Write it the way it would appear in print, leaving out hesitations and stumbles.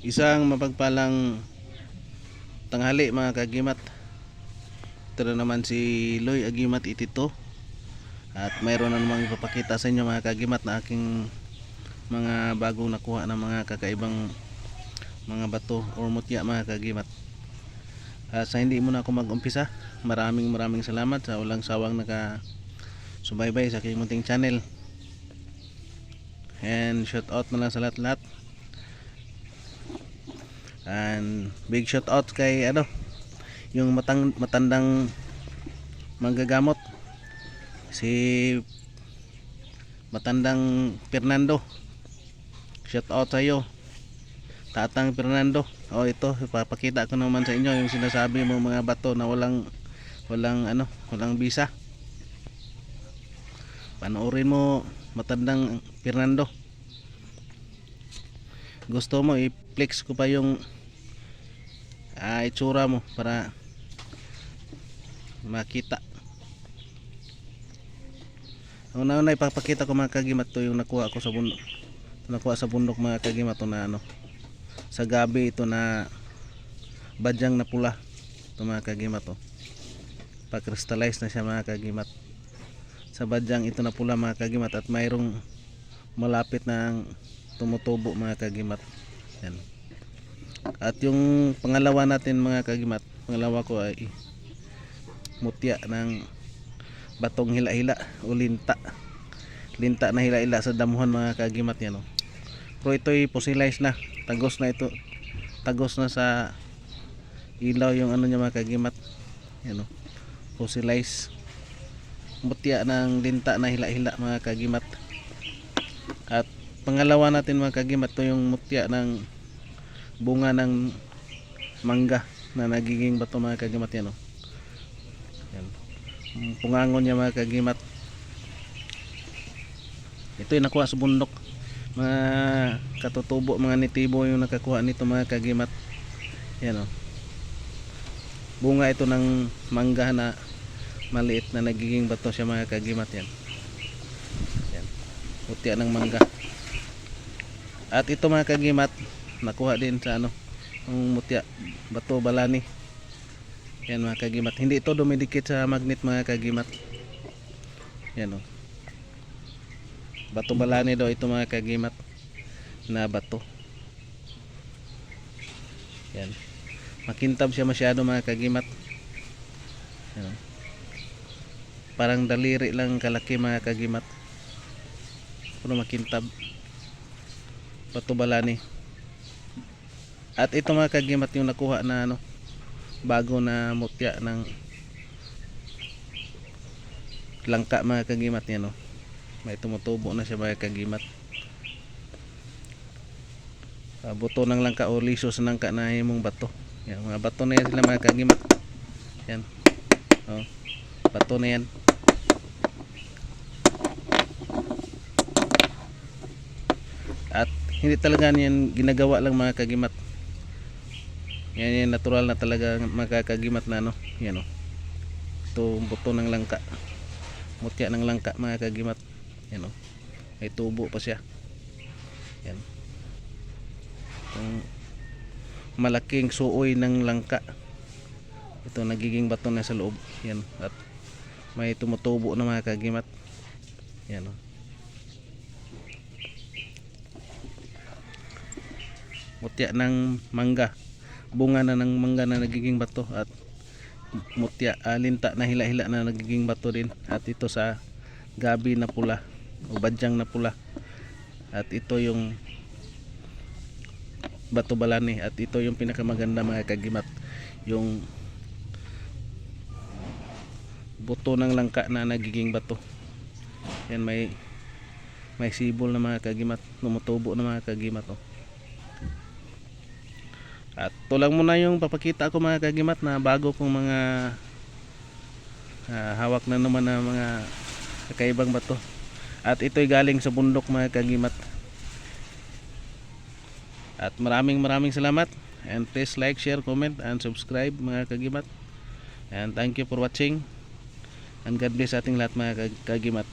Isang mapagpalang tanghali mga kagimat. Ito na naman si Loy Agimat Itito. At mayroon na namang ipapakita sa inyo mga kagimat na aking mga bagong nakuha ng mga kakaibang mga bato or mutya mga kagimat. Sa hindi muna ako mag-umpisa, maraming salamat sa walang sawang subaybay sa aking munting channel. And shout out na lang sa lahat-lahat. And big shout out kay yung matandang manggagamot, si matandang Fernando. Shout out sa iyo, Tatang Fernando. Ito ipapakita ko naman sa inyo yung sinasabi mo mga bato na walang bisa. Panoorin mo matandang Fernando. Gusto mo i-flex ko pa yung itsura mo para makita. Una-una ipapakita ko mga kagimat to yung nakuha ko sa bundok. Nakuha sa bundok mga kagimat to na sa gabi ito na badyang na pula. Ito mga kagimat to. Pa-crystallize na siya mga kagimat. Sa badyang ito na pula mga kagimat at mayroong malapit na tumutubo mga kagimat. Yan. At yung pangalawa natin mga kagimat, pangalawa ko ay mutya ng batong hila-hila o linta na hila-hila sa damuhan mga kagimat yan. Pero ito'y fossilize na, tagos na sa ilaw yung niya mga kagimat. Yan fossilize mutya ng linta na hila-hila mga kagimat. At pangalawa natin mga kagimat, to yung mutya ng bunga ng mangga na nagiging bato mga kagimat yan. Yan. Pungangon niya mga kagimat. Ito yung nakuha sa bundok. Mga katutubo, mga nitibo yung nakakuha nito mga kagimat. Yan bunga ito ng mangga na maliit na nagiging bato siya mga kagimat yan. Yan. Mutya ng mangga. At ito mga kagimat, nakuha din sa ang mutya, bato balani. Yan mga kagimat. Hindi ito dumidikit sa magnet mga kagimat. Yan bato balani daw ito mga kagimat na bato. Yan. Makintab siya masyado mga kagimat. Yan. Parang daliri lang kalaki mga kagimat. Pero makintab. Bato balani. At ito mga kagimat yung nakuha na bago na mutya ng langka mga kagimat yan. May tumutubo na siya mga kagimat. Buto ng langka o liso sa langka na himong bato. Yan, mga bato na yan sila mga kagimat. Yan. Bato na yan. At hindi talaga yan ginagawa lang mga kagimat. Yan natural na talaga mga kagimat na yan ito buto ng langka, mutya ng langka mga kagimat. Yan may tubo pa siya. Yan itong malaking suoy ng langka, ito nagiging bato na sa loob. Yan. At may tumutubo na mga kagimat. Yan mutya ng mangga, bunga na ng mangga na nagiging bato. At mutya linta na hila-hila na nagiging bato din. At ito sa gabi na pula o badyang na pula. At ito yung bato balani. At ito yung pinakamaganda mga kagimat, yung buto ng langka na nagiging bato. Yan may sibol na mga kagimat, tumutubo na mga kagimat. At ito lang muna yung papakita ko mga kagimat na bago kong mga hawak na naman na mga kakaibang bato. At ito'y galing sa bundok mga kagimat. At maraming salamat. And please like, share, comment, and subscribe mga kagimat. And thank you for watching. And God bless ating lahat mga kagimat.